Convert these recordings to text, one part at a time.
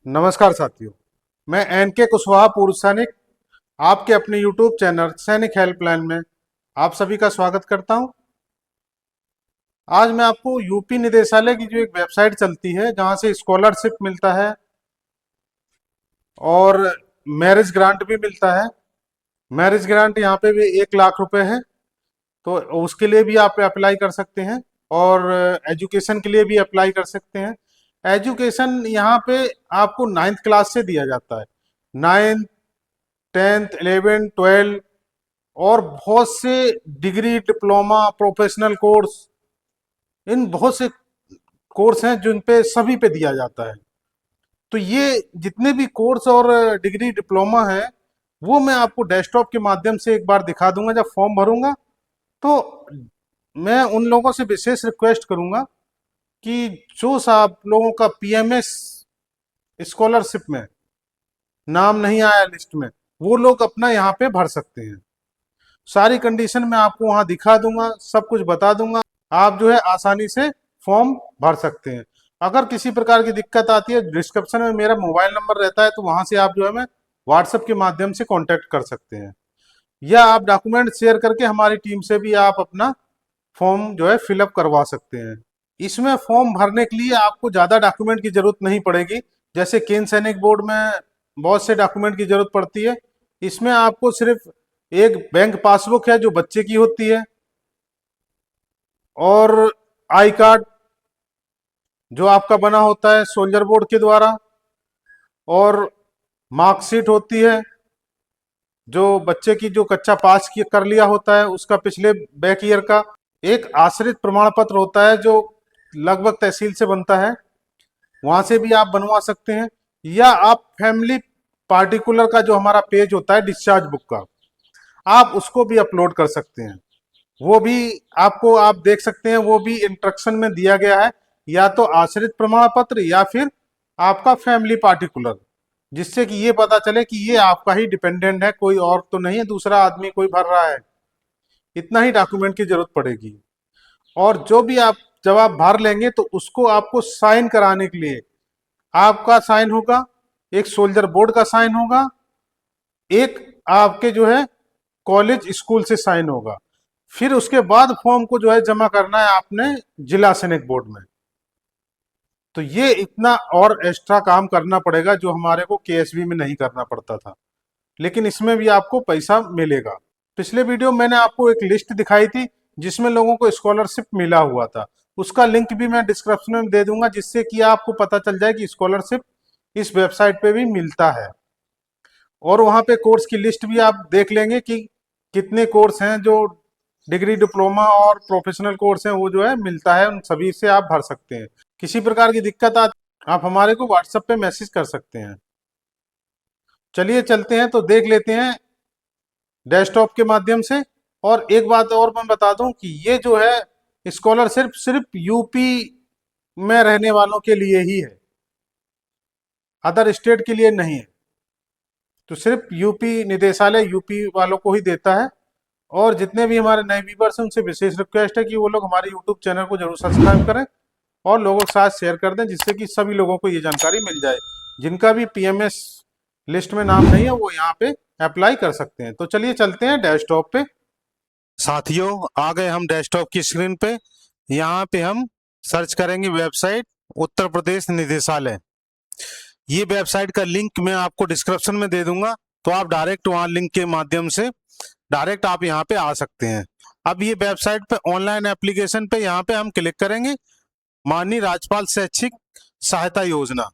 नमस्कार साथियों। मैं एन के कुशवाहा पूर्व सैनिक आपके अपने यूट्यूब चैनल सैनिक हेल्पलाइन में आप सभी का स्वागत करता हूं। आज मैं आपको यूपी निदेशालय की जो एक वेबसाइट चलती है जहां से स्कॉलरशिप मिलता है और मैरिज ग्रांट भी मिलता है। मैरिज ग्रांट यहाँ पे भी 1 लाख रुपए है, तो उसके लिए भी आप अप्लाई कर सकते हैं और एजुकेशन के लिए भी अप्लाई कर सकते हैं। एजुकेशन यहाँ पे आपको 9th क्लास से दिया जाता है। 9th, 10th, 11th, 12 और बहुत से डिग्री, डिप्लोमा, प्रोफेशनल कोर्स, इन बहुत से कोर्स हैं जिन पे सभी पे दिया जाता है। तो ये जितने भी कोर्स और डिग्री, डिप्लोमा है, वो मैं आपको डेस्कटॉप के माध्यम से एक बार दिखा दूंगा जब फॉर्म भरूंगा। तो मैं उन लोगों से विशेष रिक्वेस्ट करूंगा कि जो साहब लोगों का पीएमएस स्कॉलरशिप में नाम नहीं आया लिस्ट में, वो लोग अपना यहाँ पे भर सकते हैं। सारी कंडीशन मैं आपको वहां दिखा दूंगा, सब कुछ बता दूंगा। आप जो है आसानी से फॉर्म भर सकते हैं। अगर किसी प्रकार की दिक्कत आती है, डिस्क्रिप्शन में मेरा मोबाइल नंबर रहता है, तो वहां से आप जो है मैं व्हाट्सएप के माध्यम से कांटेक्ट कर सकते हैं, या आप डॉक्यूमेंट शेयर करके हमारी टीम से भी आप अपना फॉर्म जो है फिलअप करवा सकते हैं। इसमें फॉर्म भरने के लिए आपको ज़्यादा डॉक्यूमेंट की जरूरत नहीं पड़ेगी। जैसे केंद्र सैनिक बोर्ड में बहुत से डॉक्यूमेंट की जरूरत पड़ती है, इसमें आपको सिर्फ एक बैंक पासबुक है जो बच्चे की होती है, और आई कार्ड जो आपका बना होता है सोल्जर बोर्ड के द्वारा, और मार्कशीट होती है जो बच्चे की जो कच्चा पास कर लिया होता है उसका पिछले बैक ईयर का। एक आश्रित प्रमाण पत्र होता है जो लगभग तहसील से बनता है, वहां से भी आप बनवा सकते हैं। या आप फैमिली पार्टिकुलर का जो हमारा पेज होता है डिस्चार्ज बुक का, आप उसको भी अपलोड कर सकते हैं। वो भी आपको आप देख सकते हैं, वो भी इंस्ट्रक्शन में दिया गया है, या तो आश्रित प्रमाण पत्र या फिर आपका फैमिली पार्टिकुलर, जिससे कि ये पता चले कि ये आपका ही डिपेंडेंट है, कोई और तो नहीं है, दूसरा आदमी कोई भर रहा है। इतना ही डॉक्यूमेंट की जरूरत पड़ेगी। और जो भी आप जब आप भर लेंगे तो उसको आपको साइन कराने के लिए आपका साइन होगा, एक सोल्जर बोर्ड का साइन होगा, एक आपके जो है कॉलेज स्कूल से साइन होगा। फिर उसके बाद फॉर्म को जो है जमा करना है आपने जिला सैनिक बोर्ड में। तो ये इतना और एक्स्ट्रा काम करना पड़ेगा जो हमारे को केएसबी में नहीं करना पड़ता था, लेकिन इसमें भी आपको पैसा मिलेगा। पिछले वीडियो मैंने आपको एक लिस्ट दिखाई थी जिसमें लोगों को स्कॉलरशिप मिला हुआ था, उसका लिंक भी मैं डिस्क्रिप्शन में दे दूंगा, जिससे कि आपको पता चल जाए कि स्कॉलरशिप इस वेबसाइट पे भी मिलता है। और वहाँ पे कोर्स की लिस्ट भी आप देख लेंगे कि कितने कोर्स हैं जो डिग्री, डिप्लोमा और प्रोफेशनल कोर्स हैं, वो जो है मिलता है, उन सभी से आप भर सकते हैं। किसी प्रकार की दिक्कत आती आप हमारे को व्हाट्सएप पे मैसेज कर सकते हैं। चलिए चलते हैं तो देख लेते हैं डेस्कटॉप के माध्यम से। और एक बात और मैं बता दूं कि ये जो है स्कॉलरशिप सिर्फ यूपी में रहने वालों के लिए ही है, अदर स्टेट के लिए नहीं है। तो सिर्फ यूपी निदेशालय यूपी वालों को ही देता है। और जितने भी हमारे नए व्यूवर्स हैं उनसे विशेष रिक्वेस्ट है कि वो लोग हमारे यूट्यूब चैनल को जरूर सब्सक्राइब करें और लोगों के साथ शेयर कर दें, जिससे कि सभी लोगों को ये जानकारी मिल जाए। जिनका भी पीएमएस लिस्ट में नाम नहीं है वो यहाँ पे अप्लाई कर सकते हैं। तो चलिए चलते हैं डेस्कटॉप पे। साथियों, आ गए हम डेस्कटॉप की स्क्रीन पे। यहाँ पे हम सर्च करेंगे वेबसाइट उत्तर प्रदेश निदेशालय। ये वेबसाइट का लिंक मैं आपको डिस्क्रिप्शन में दे दूंगा, तो आप डायरेक्ट वहाँ लिंक के माध्यम से डायरेक्ट आप यहाँ पे आ सकते हैं। अब ये वेबसाइट पे ऑनलाइन एप्लीकेशन पे यहाँ पे हम क्लिक करेंगे, माननीय राज्यपाल शैक्षिक सहायता योजना,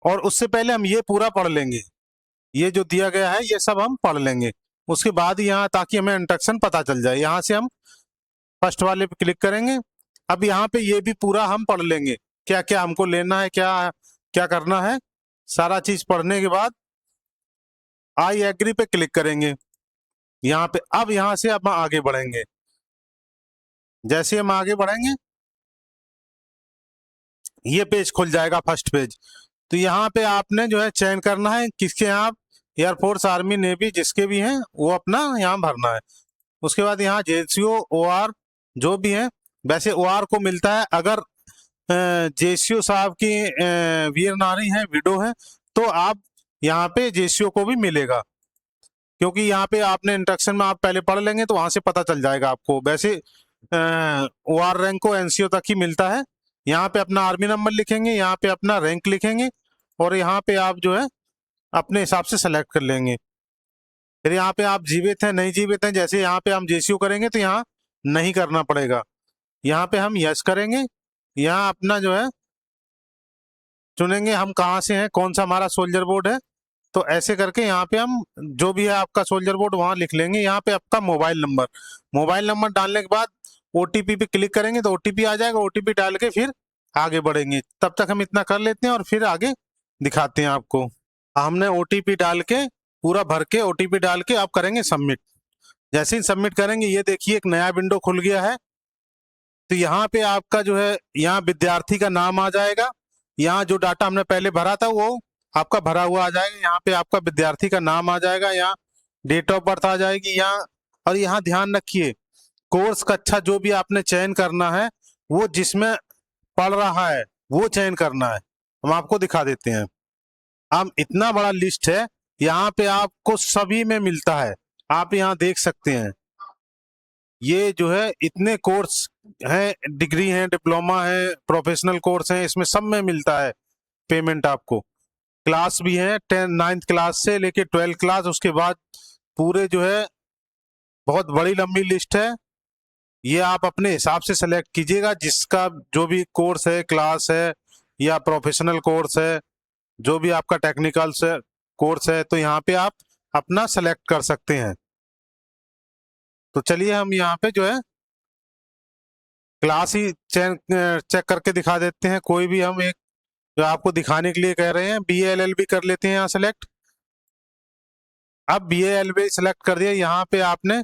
और उससे पहले हम ये पूरा पढ़ लेंगे। ये जो दिया गया है ये सब हम पढ़ लेंगे, उसके बाद यहाँ ताकि हमें इंस्ट्रक्शन पता चल जाए। यहाँ से हम फर्स्ट वाले पे क्लिक करेंगे। अब यहाँ पे ये भी पूरा हम पढ़ लेंगे, क्या क्या हमको लेना है, क्या क्या करना है। सारा चीज पढ़ने के बाद आई एग्री पे क्लिक करेंगे यहाँ पे। अब यहाँ से अब हम आगे बढ़ेंगे। जैसे हम आगे बढ़ेंगे ये पेज खुल जाएगा, फर्स्ट पेज। तो यहाँ पे आपने जो है चयन करना है किसके यहाँ, एयरफोर्स, आर्मी, नेवी, जिसके भी हैं वो अपना यहाँ भरना है। उसके बाद यहाँ जेसीओ, ओआर जो भी है, वैसे ओआर को मिलता है अगर जेसीओ साहब की वीर नारी है, विडो है, तो आप यहाँ पे जेसीओ को भी मिलेगा, क्योंकि यहाँ पे आपने इंस्ट्रक्शन में आप पहले पढ़ लेंगे तो वहां से पता चल जाएगा आपको। वैसे ओआर रैंक को एनसीओ तक ही मिलता है। यहाँ पे अपना आर्मी नंबर लिखेंगे, यहाँ पे अपना रैंक लिखेंगे, और यहाँ पे आप जो है अपने हिसाब से सेलेक्ट कर लेंगे। फिर यहाँ पे आप जीवित हैं नहीं जीवित हैं, जैसे यहाँ पे हम जेसीयू करेंगे तो यहाँ नहीं करना पड़ेगा, यहाँ पे हम यस करेंगे। यहाँ अपना जो है चुनेंगे हम कहाँ से हैं, कौन सा हमारा सोल्जर बोर्ड है, तो ऐसे करके यहाँ पे हम जो भी है आपका सोल्जर बोर्ड वहाँ लिख लेंगे। यहाँ पे आपका मोबाइल नंबर डालने के बाद ओटीपी पे क्लिक करेंगे तो ओटीपी आ जाएगा, ओटीपी डाल के फिर आगे बढ़ेंगे। तब तक हम इतना कर लेते हैं और फिर आगे दिखाते हैं आपको। हमने ओटीपी डाल के पूरा भर के ओटीपी डाल के आप करेंगे सबमिट। जैसे ही सबमिट करेंगे ये देखिए एक नया विंडो खुल गया है। तो यहाँ पे आपका जो है यहाँ विद्यार्थी का नाम आ जाएगा, यहाँ जो डाटा हमने पहले भरा था वो आपका भरा हुआ आ जाएगा, यहाँ पे आपका विद्यार्थी का नाम आ जाएगा, यहाँ डेट ऑफ बर्थ आ जाएगी यहाँ। और यहाँ ध्यान रखिए कोर्स कक्षा जो भी आपने चयन करना है वो जिसमें पढ़ रहा है वो चयन करना है। हम आपको दिखा देते हैं। अब इतना बड़ा लिस्ट है, यहाँ पे आपको सभी में मिलता है, आप यहाँ देख सकते हैं। ये जो है इतने कोर्स हैं, डिग्री हैं, डिप्लोमा है, प्रोफेशनल कोर्स हैं, इसमें सब में मिलता है पेमेंट आपको। क्लास भी है 9th क्लास से लेके 12th क्लास, उसके बाद पूरे जो है बहुत बड़ी लंबी लिस्ट है। ये आप अपने हिसाब से सेलेक्ट कीजिएगा, जिसका जो भी कोर्स है, क्लास है या प्रोफेशनल कोर्स है, जो भी आपका टेक्निकल से कोर्स है, तो यहाँ पे आप अपना सेलेक्ट कर सकते हैं। तो चलिए हम यहाँ पे जो है क्लास ही चेक करके दिखा देते हैं। कोई भी हम एक जो आपको दिखाने के लिए कह रहे हैं, BA-LLB कर लेते हैं यहाँ सेलेक्ट। अब BA-LLB सेलेक्ट कर दिया, यहाँ पे आपने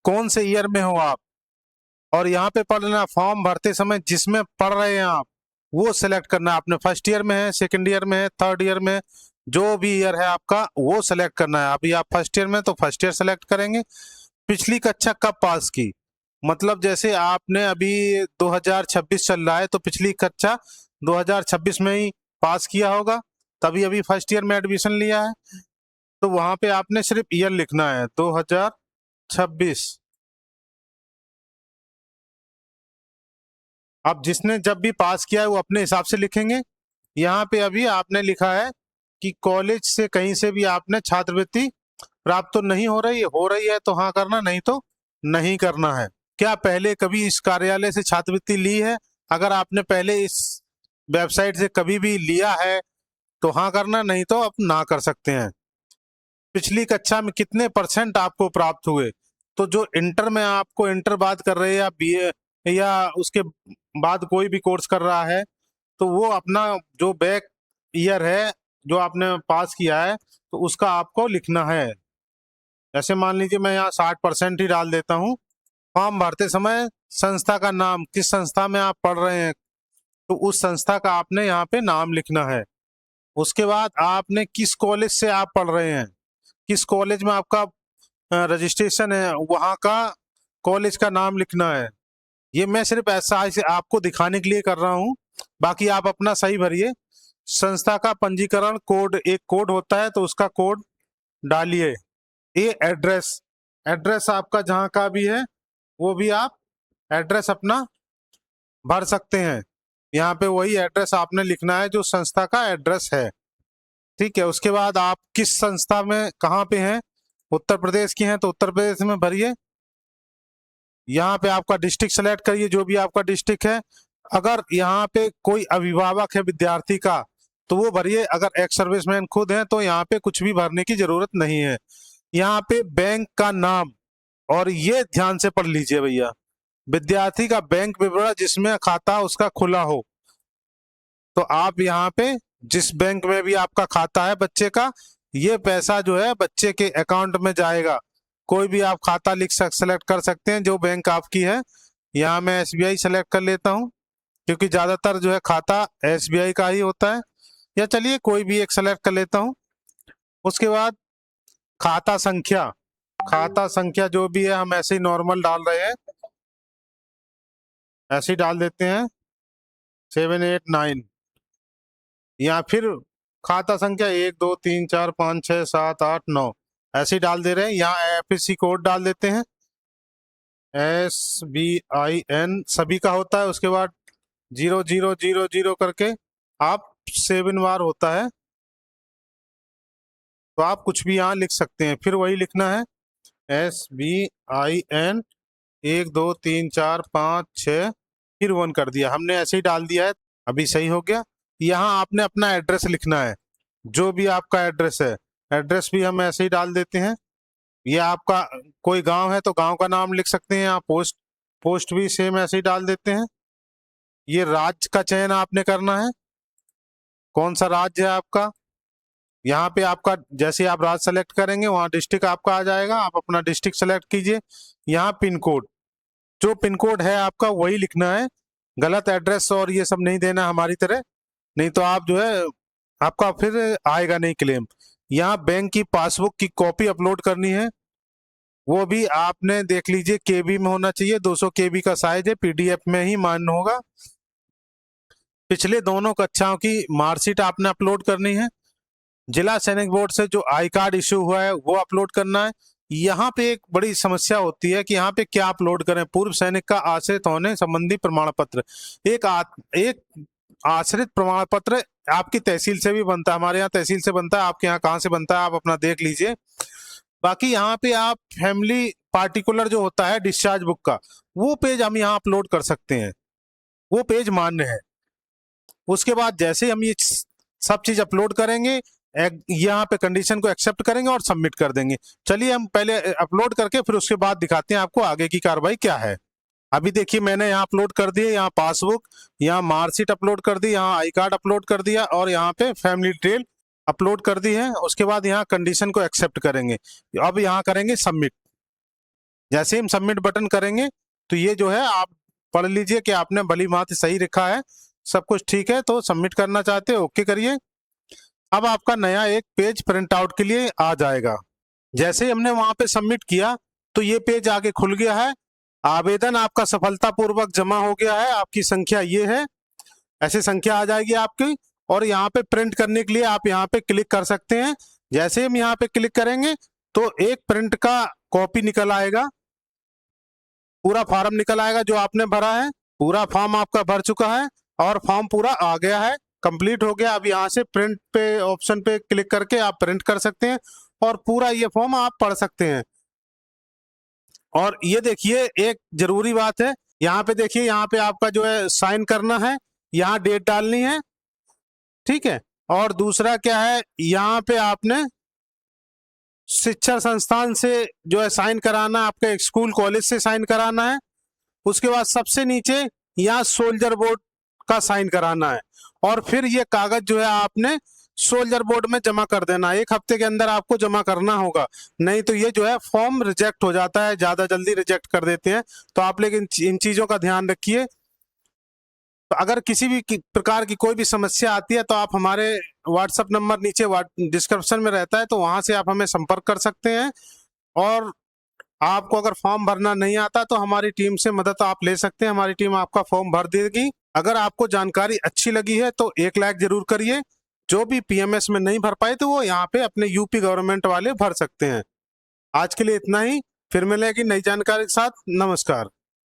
कौन से ईयर में हो आप, और यहाँ पे पढ़ लेना फॉर्म भरते समय जिसमें पढ़ रहे हैं आप वो सेलेक्ट करना है। आपने फर्स्ट ईयर में है, सेकंड ईयर में है, थर्ड ईयर में, जो भी ईयर है आपका वो सेलेक्ट करना है। अभी आप फर्स्ट ईयर में तो फर्स्ट ईयर सेलेक्ट करेंगे। पिछली कक्षा कब पास की, मतलब जैसे आपने अभी 2026 चल रहा है तो पिछली कक्षा 2026 में ही पास किया होगा, तभी अभी फर्स्ट ईयर में एडमिशन लिया है, तो वहां पे आपने सिर्फ ईयर लिखना है 2026। अब जिसने जब भी पास किया है वो अपने हिसाब से लिखेंगे। यहाँ पे अभी आपने लिखा है कि कॉलेज से कहीं से भी आपने छात्रवृत्ति प्राप्त तो नहीं हो रही है तो हाँ करना, नहीं तो नहीं करना है। क्या पहले कभी इस कार्यालय से छात्रवृत्ति ली है, अगर आपने पहले इस वेबसाइट से कभी भी लिया है तो हाँ करना, नहीं तो आप ना कर सकते हैं। पिछली कक्षा में कितने % आपको प्राप्त हुए, तो जो इंटर में आपको इंटर बाद कर रहे हैं या BA या उसके बाद कोई भी कोर्स कर रहा है, तो वो अपना जो बैक ईयर है जो आपने पास किया है तो उसका आपको लिखना है। जैसे मान लीजिए मैं यहाँ 60% ही डाल देता हूँ। फॉर्म भरते समय संस्था का नाम, किस संस्था में आप पढ़ रहे हैं तो उस संस्था का आपने यहाँ पे नाम लिखना है। उसके बाद आपने किस कॉलेज से आप पढ़ रहे हैं, किस कॉलेज में आपका रजिस्ट्रेशन है, वहाँ का कॉलेज का नाम लिखना है। ये मैं सिर्फ ऐसा ऐसे आपको दिखाने के लिए कर रहा हूँ, बाकी आप अपना सही भरिए। संस्था का पंजीकरण कोड, एक कोड होता है तो उसका कोड डालिए। ये एड्रेस आपका जहाँ का भी है वो भी आप एड्रेस अपना भर सकते हैं। यहाँ पे वही एड्रेस आपने लिखना है जो संस्था का एड्रेस है, ठीक है। उसके बाद आप किस संस्था में कहाँ पे हैं, उत्तर प्रदेश की हैं तो उत्तर प्रदेश में भरिए। यहाँ पे आपका डिस्ट्रिक्ट सेलेक्ट करिए, जो भी आपका डिस्ट्रिक्ट है। अगर यहाँ पे कोई अभिभावक है विद्यार्थी का तो वो भरिए, अगर एक्स सर्विसमैन खुद है तो यहाँ पे कुछ भी भरने की जरूरत नहीं है। यहाँ पे बैंक का नाम, और ये ध्यान से पढ़ लीजिए भैया, विद्यार्थी का बैंक विवरण जिसमें खाता उसका खुला हो, तो आप यहाँ पे जिस बैंक में भी आपका खाता है बच्चे का, ये पैसा जो है बच्चे के अकाउंट में जाएगा। कोई भी आप खाता सेलेक्ट कर सकते हैं जो बैंक आपकी है। यहाँ मैं SBI सेलेक्ट कर लेता हूँ क्योंकि ज्यादातर जो है खाता SBI का ही होता है, या चलिए कोई भी एक सेलेक्ट कर लेता हूँ। उसके बाद खाता संख्या जो भी है हम ऐसे ही नॉर्मल डाल रहे हैं, ऐसे ही डाल देते हैं। 789, या फिर खाता संख्या 1 2 3 4 5 6 7 8 9 ऐसे ही डाल दे रहे हैं। यहाँ एफएससी कोड डाल देते हैं, SBIN सभी का होता है। उसके बाद 0000 करके आप 7 बार होता है, तो आप कुछ भी यहाँ लिख सकते हैं। फिर वही लिखना है SBIN 1 2 3 4 5 6, फिर 1 कर दिया हमने, ऐसे ही डाल दिया है। अभी सही हो गया। यहाँ आपने अपना एड्रेस लिखना है, जो भी आपका एड्रेस है, एड्रेस भी हम ऐसे ही डाल देते हैं। ये आपका कोई गांव है तो गांव का नाम लिख सकते हैं। यहाँ पोस्ट भी सेम ऐसे ही डाल देते हैं। ये राज्य का चयन आपने करना है, कौन सा राज्य है आपका। यहाँ पे आपका जैसे आप राज्य सेलेक्ट करेंगे वहाँ डिस्ट्रिक्ट आपका आ जाएगा, आप अपना डिस्ट्रिक्ट सेलेक्ट कीजिए। यहाँ पिन कोड, जो पिन कोड है आपका वही लिखना है, गलत एड्रेस और ये सब नहीं देना हमारी तरह, नहीं तो आप जो है आपका फिर आएगा नहीं क्लेम। यहाँ बैंक की पासबुक की कॉपी अपलोड करनी है, वो भी आपने देख लीजिए केबी में होना चाहिए, 200 केबी का साइज है, पीडीएफ में ही मान्य होगा। पिछले दोनों कक्षाओं की मार्कशीट आपने अपलोड करनी है। जिला सैनिक बोर्ड से जो आई कार्ड इश्यू हुआ है वो अपलोड करना है। यहाँ पे एक बड़ी समस्या होती है कि यहाँ पे क्या अपलोड करें। पूर्व सैनिक का आश्रित होने संबंधी प्रमाण पत्र, एक आश्रित प्रमाण पत्र आपकी तहसील से भी बनता है, हमारे यहाँ तहसील से बनता है, आपके यहाँ कहाँ से बनता है आप अपना देख लीजिए। बाकी यहाँ पे आप फैमिली पार्टिकुलर जो होता है डिस्चार्ज बुक का, वो पेज हम यहाँ अपलोड कर सकते हैं, वो पेज मान्य है। उसके बाद जैसे हम ये सब चीज अपलोड करेंगे, यहाँ पे कंडीशन को एक्सेप्ट करेंगे और सबमिट कर देंगे। चलिए हम पहले अपलोड करके फिर उसके बाद दिखाते हैं आपको आगे की कार्रवाई क्या है। अभी देखिए मैंने यहाँ अपलोड कर दिए, यहाँ पासबुक, यहाँ मार्कशीट अपलोड कर दी, यहाँ आई कार्ड अपलोड कर दिया और यहाँ पे फैमिली डिटेल अपलोड कर दी है। उसके बाद यहाँ कंडीशन को एक्सेप्ट करेंगे। अब यहाँ करेंगे सबमिट। जैसे हम सबमिट बटन करेंगे तो ये जो है आप पढ़ लीजिए कि आपने भली भांति सही लिखा है, सब कुछ ठीक है, तो सबमिट करना चाहते हो ओके करिए। अब आपका नया एक पेज प्रिंट आउट के लिए आ जाएगा। जैसे ही हमने वहां पे सबमिट किया तो ये पेज आगे खुल गया है। आवेदन आपका सफलतापूर्वक जमा हो गया है, आपकी संख्या ये है, ऐसी संख्या आ जाएगी आपकी। और यहाँ पे प्रिंट करने के लिए आप यहाँ पे क्लिक कर सकते हैं। जैसे हम यहाँ पे क्लिक करेंगे तो एक प्रिंट का कॉपी निकल आएगा, पूरा फॉर्म निकल आएगा जो आपने भरा है। पूरा फॉर्म आपका भर चुका है और फॉर्म पूरा आ गया है, कंप्लीट हो गया। अब यहाँ से प्रिंट पे ऑप्शन पे क्लिक करके आप प्रिंट कर सकते हैं और पूरा ये फॉर्म आप पढ़ सकते हैं। और ये देखिए एक जरूरी बात है, यहाँ पे देखिए, यहाँ पे आपका जो है साइन करना है, यहाँ डेट डालनी है, ठीक है। और दूसरा क्या है, यहाँ पे आपने शिक्षा संस्थान से जो है साइन कराना है, आपके स्कूल कॉलेज से साइन कराना है। उसके बाद सबसे नीचे यहाँ सोल्जर बोर्ड का साइन कराना है और फिर ये कागज जो है आपने सोल्जर बोर्ड में जमा कर देना। 1 हफ्ते के अंदर आपको जमा करना होगा, नहीं तो ये जो है फॉर्म रिजेक्ट हो जाता है, ज्यादा जल्दी रिजेक्ट कर देते हैं। तो आप लेकिन इन चीजों का ध्यान रखिए। तो अगर किसी भी प्रकार की कोई भी समस्या आती है तो आप हमारे व्हाट्सएप नंबर नीचे डिस्क्रिप्शन में रहता है, तो वहां से आप हमें संपर्क कर सकते हैं। और आपको अगर फॉर्म भरना नहीं आता तो हमारी टीम से मदद आप ले सकते हैं, हमारी टीम आपका फॉर्म भर देगी। अगर आपको जानकारी अच्छी लगी है तो 1 लाइक जरूर करिए। जो भी पीएमएस में नहीं भर पाए तो वो यहाँ पे अपने यूपी गवर्नमेंट वाले भर सकते हैं। आज के लिए इतना ही, फिर मिलेगी नई जानकारी के साथ। नमस्कार।